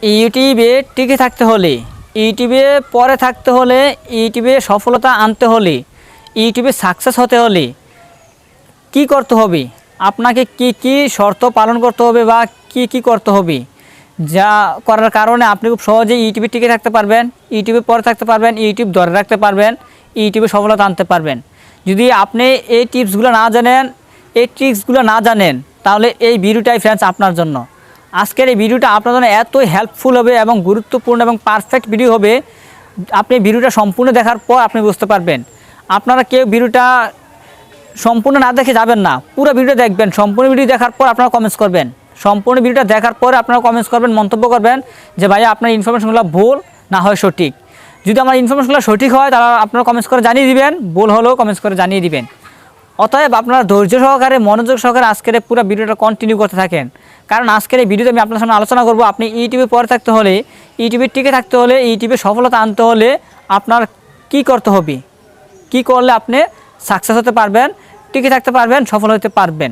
ইউটিউবে টিকে থাকতে হলে, ইউটিউবে পরে থাকতে হলে, ইউটিউবে সফলতা আনতে হলে, ইউটিউবে সাকসেস হতে হলে কি করতে হবে, আপনাকে কি কি শর্ত পালন করতে হবে বা কি করতে হবে, যা করার কারণে আপনি খুব সহজেই ইউটিউবে টিকে থাকতে পারবেন, ইউটিউবে পরে থাকতে পারবেন, ইউটিউব ধরে রাখতে পারবেন, ইউটিউবে সফলতা আনতে পারবেন। যদি আপনি এই টিপসগুলো না জানেন, এই ট্রিক্সগুলো না জানেন, তাহলে এই ভিডিওটাই ফ্রেন্ডস আপনার জন্য। আজকের এই ভিডিওটা আপনার জন্য এতই হেল্পফুল হবে এবং গুরুত্বপূর্ণ এবং পারফেক্ট ভিডিও হবে। আপনি ভিডিওটা সম্পূর্ণ দেখার পর আপনি বুঝতে পারবেন। আপনারা কেউ ভিডিওটা সম্পূর্ণ না দেখে যাবেন না, পুরো ভিডিও দেখবেন। সম্পূর্ণ ভিডিও দেখার পর আপনারা কমেন্টস করবেন। সম্পূর্ণ ভিডিওটা দেখার পরে আপনারা কমেন্টস করবেন, মন্তব্য করবেন যে ভাইয়া আপনার ইনফরমেশনগুলো ভুল না হয় সঠিক। যদি আমার ইনফরমেশনগুলো সঠিক হয় তাহলে আপনারা কমেন্টস করে জানিয়ে দিবেন, ভুল হলেও কমেন্টস করে জানিয়ে দিবেন। অতএব আপনারা ধৈর্য সহকারে, মনোযোগ সহকারে আজকের পুরো ভিডিওটা কন্টিনিউ করতে থাকেন। কারণ আজকের এই ভিডিওতে আমি আপনার সামনে আলোচনা করব আপনি ইউটিউবে পরে থাকতে হলে, ইউটিউবে টিকে থাকতে হলে, ইউটিউবে সফলতা আনতে হলে আপনার কি করতে হবে, কি করলে আপনি সাকসেস হতে পারবেন, টিকে থাকতে পারবেন, সফল হতে পারবেন।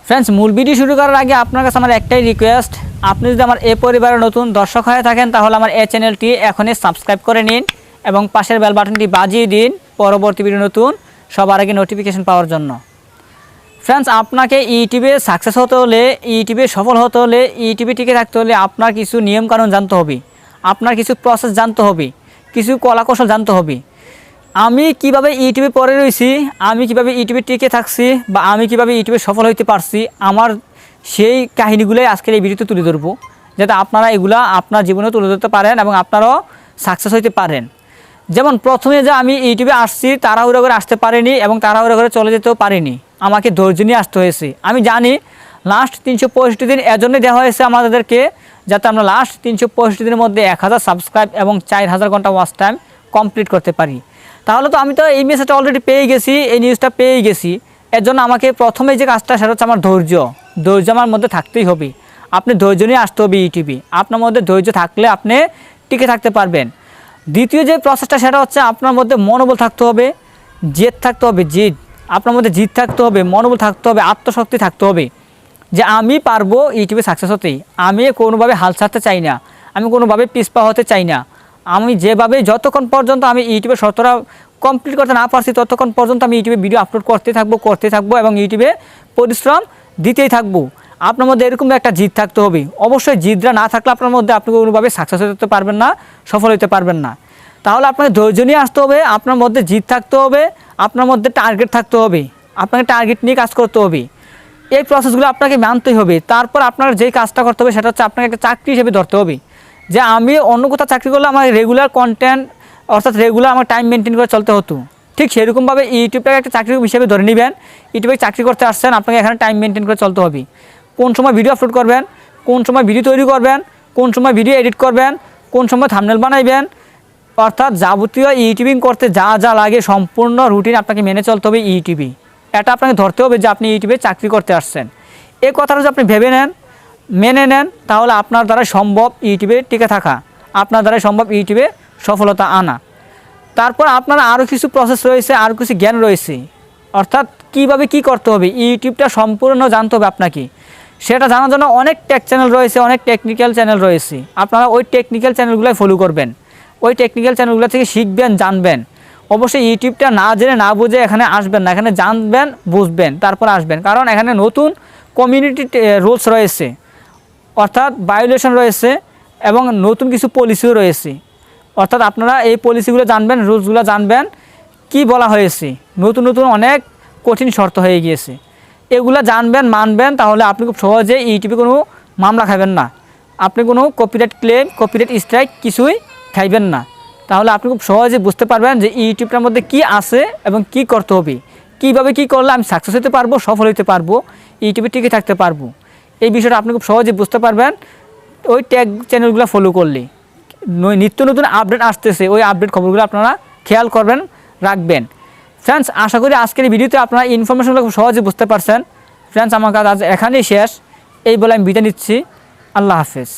ফ্রেন্ডস, মূল ভিডিও শুরু করার আগে আপনার কাছে আমার একটাই রিকোয়েস্ট, আপনি যদি আমার এই পরিবারের নতুন দর্শক হয়ে থাকেন তাহলে আমার এই চ্যানেলটি এখনই সাবস্ক্রাইব করে নিন এবং পাশের বেল বাটনটি বাজিয়ে দিন পরবর্তী ভিডিও নতুন সবার আগে নোটিফিকেশন পাওয়ার জন্য। ফ্রেন্ডস, আপনাকে ইউটিউবে সাকসেস হতে হলে, ইউটিউবে সফল হতে হলে, ইউটিউবে টিকে থাকতে হলে আপনার কিছু নিয়মকানুন জানতে হবে, আপনার কিছু প্রসেস জানতে হবে, কিছু কলাকৌশল জানতে হবে। আমি কিভাবে ইউটিউবে পড়ে রয়েছি, আমি কিভাবে ইউটিউবে টিকে থাকছি বা আমি কিভাবে ইউটিউবে সফল হতে পারছি, আমার সেই কাহিনীগুলোই আজকের এই ভিডিওতে তুলে ধরবো, যাতে আপনারা এগুলা আপনার জীবনে তুলে ধরতে পারেন এবং আপনারাও সাকসেস হতে পারেন। যেমন প্রথমে যে আমি ইউটিউবে আসছি, তাড়াহুড়ো করে আসতে পারিনি এবং তাড়াহুড়ো করে চলে যেতেও পারিনি, আমাকে ধৈর্য নিয়ে আসতে হয়েছে। আমি জানি লাস্ট 365 দিন এজন্যই দেওয়া হয়েছে আমাদেরকে, যাতে আমরা লাস্ট 365 দিনের মধ্যে 1000 সাবস্ক্রাইব এবং 4000 ঘন্টা ওয়াচ টাইম কমপ্লিট করতে পারি। তাহলে তো আমি তো এই মেসেজটা অলরেডি পেয়ে গেছি, এই নিউজটা পেয়ে গেছি। এর জন্য আমাকে প্রথমে যে কাজটা সেটা হচ্ছে আমার ধৈর্য আমার মধ্যে থাকতেই হবে। আপনি ধৈর্য নিয়ে আসতে হবে ইউটিউবে, আপনার মধ্যে ধৈর্য থাকলে আপনি টিকে থাকতে পারবেন। দ্বিতীয় যে প্রসেসটা সেটা হচ্ছে আপনার মধ্যে মনোবল থাকতে হবে, জেদ থাকতে হবে, জিদ আপনার মধ্যে জিদ থাকতে হবে, মনোবল থাকতে হবে, আত্মশক্তি থাকতে হবে যে আমি পারবো ইউটিউবে সাকসেস হতেই। আমি কোনোভাবে হাল ছাড়তে চাই না, আমি কোনোভাবে পিছপা হতে চাই না। আমি যেভাবে যতক্ষণ পর্যন্ত আমি ইউটিউবে শতটা কমপ্লিট করতে না পারছি ততক্ষণ পর্যন্ত আমি ইউটিউবে ভিডিও আপলোড করতে থাকবো এবং ইউটিউবে পরিশ্রম দিতেই থাকবো। আপনার মধ্যে এরকম একটা জিদ থাকতে হবে। অবশ্যই জিদরা না থাকলে আপনার মধ্যে আপনি কোনোভাবে সাকসেস হতে পারবেন না, সফল হতে পারবেন না। তাহলে আপনাকে ধৈর্য নিয়ে আসতে হবে, আপনার মধ্যে জিদ থাকতে হবে, আপনার মধ্যে টার্গেট থাকতে হবে, আপনাকে টার্গেট নিয়ে কাজ করতে হবে। এই প্রসেসগুলো আপনাকে মানতেই হবে। তারপর আপনার যেই কাজটা করতে হবে সেটা হচ্ছে আপনাকে একটা চাকরি হিসেবে ধরতে হবে। যে আমি অন্য কোথাও চাকরি করলে আমার রেগুলার কন্টেন্ট অর্থাৎ রেগুলার আমার টাইম মেনটেন করে চলতে হতো, ঠিক সেরকমভাবে ইউটিউবটাকে একটা চাকরি হিসেবে ধরে নেবেন। ইউটিউবে চাকরি করতে আসছেন, আপনাকে এখানে টাইম মেনটেন করে চলতে হবে। কোন সময় ভিডিও আপলোড করবেন, কোন সময় ভিডিও তৈরি করবেন, কোন সময় ভিডিও এডিট করবেন, কোন সময় থাম্বনেল বানাইবেন, অর্থাৎ যাবতীয় ইউটিউবিং করতে যা যা লাগে সম্পূর্ণ রুটিন আপনাকে মেনে চলতে হবে ইউটিউবে। এটা আপনাকে ধরতে হবে যে আপনি ইউটিউবে চাকরি করতে আসছেন। এই কথাটা যদি আপনি ভেবে নেন, মেনে নেন, তাহলে আপনার দ্বারা সম্ভব ইউটিউবে টিকে থাকা, আপনার দ্বারা সম্ভব ইউটিউবে সফলতা আনা। তারপর আপনার আরও কিছু প্রসেস রয়েছে, আরও কিছু জ্ঞান রয়েছে, অর্থাৎ কীভাবে কী করতে হবে ইউটিউবটা সম্পূর্ণ জানতে হবে আপনাকে। সেটা জানার জন্য অনেক টেক চ্যানেল রয়েছে, অনেক টেকনিক্যাল চ্যানেল রয়েছে। আপনারা ওই টেকনিক্যাল চ্যানেলগুলোই ফলো করবেন, ওই টেকনিক্যাল চ্যানেলগুলো থেকে শিখবেন, জানবেন। অবশ্যই ইউটিউবটা না জেনে না বুঝে এখানে আসবেন না, এখানে জানবেন, বুঝবেন, তারপর আসবেন। কারণ এখানে নতুন কমিউনিটি রুলস রয়েছে, অর্থাৎ ভায়োলেশন রয়েছে এবং নতুন কিছু পলিসিও রয়েছে। অর্থাৎ আপনারা এই পলিসিগুলো জানবেন, রুলসগুলো জানবেন, কি বলা হয়েছে। নতুন নতুন অনেক কঠিন শর্ত হয়ে গিয়েছে, এগুলো জানবেন, মানবেন, তাহলে আপনি খুব সহজে ইউটিউবে কোনো মামলা খাবেন না, আপনি কোনো কপিরাইট ক্লেম, কপিরাইট স্ট্রাইক কিছুই খাইবেন না। তাহলে আপনি খুব সহজে বুঝতে পারবেন যে ইউটিউবটার মধ্যে কি আছে এবং কি করতে হবে, কীভাবে কী করলে আমি সাকসেস হতে পারবো, সফল হতে পারবো, ইউটিউবে টিকে থাকতে পারবো। এই বিষয়টা আপনি খুব সহজে বুঝতে পারবেন ওই ট্যাগ চ্যানেলগুলো ফলো করলে। নিত্য নতুন আপডেট আসতেছে, ওই আপডেট খবরগুলো আপনারা খেয়াল করবেন, রাখবেন। ফ্রেন্ডস, আশা করি আজকের এই ভিডিওতে আপনারা ইনফরমেশনগুলো খুব সহজে বুঝতে পারছেন। ফ্রেন্ডস, আমার কাজ আজ এখানেই শেষ, এই বলে আমি বিদায় নিচ্ছি। আল্লাহ হাফেজ।